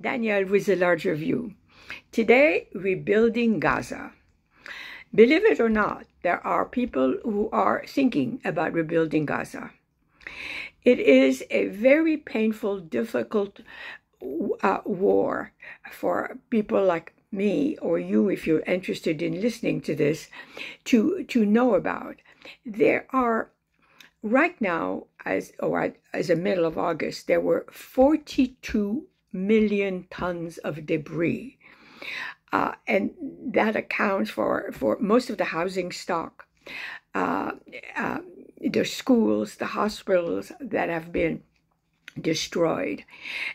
Danielle with a larger view. Today, rebuilding Gaza. Believe it or not, there are people who are thinking about rebuilding Gaza. It is a very painful, difficult war for people like me or you, if you're interested in listening to this, to know about. There are right now, as the middle of August, there were 42 million tons of debris. And that accounts for most of the housing stock, the schools, the hospitals that have been destroyed.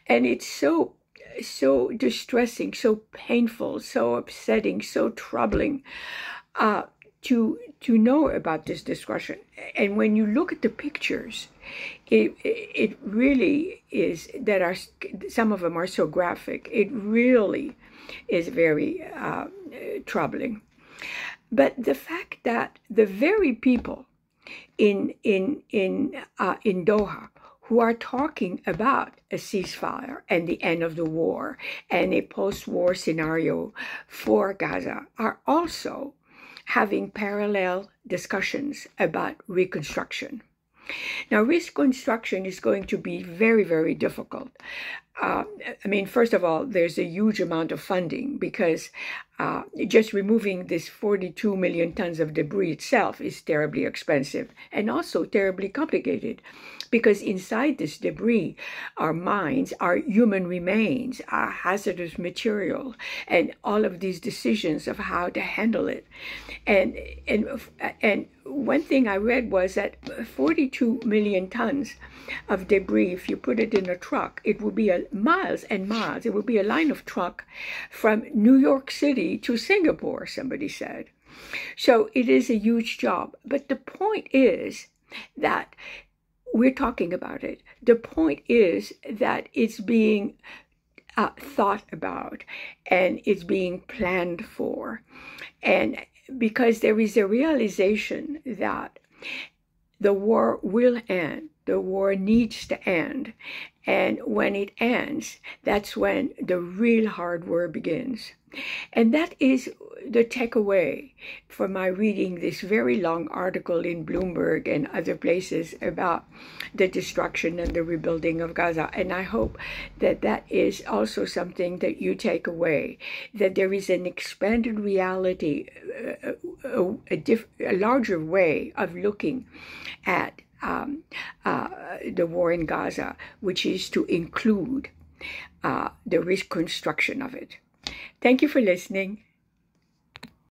And it's so distressing, so painful, so upsetting, so troubling to know about this destruction. And when you look at the pictures, it really is that are some of them are so graphic. It really is very troubling. But the fact that the very people in Doha who are talking about a ceasefire and the end of the war and a post-war scenario for Gaza are also having parallel discussions about reconstruction. Now, reconstruction is going to be very, very difficult. First of all, there's a huge amount of funding because just removing this 42 million tons of debris itself is terribly expensive and also terribly complicated because inside this debris are mines, are human remains, are hazardous material, and all of these decisions of how to handle it. And one thing I read was that 42 million tons of debris, if you put it in a truck, it will be miles and miles. It will be a line of truck from New York City to Singapore, somebody said. So it is a huge job. But the point is that we're talking about it. The point is that it's being thought about and it's being planned for. And because there is a realization that the war will end, the war needs to end. And when it ends, that's when the real hard work begins. And that is the takeaway from my reading this very long article in Bloomberg and other places about the destruction and the rebuilding of Gaza. And I hope that that is also something that you take away, that there is an expanded reality, a larger way of looking at the war in Gaza, which is to include the reconstruction of it. Thank you for listening.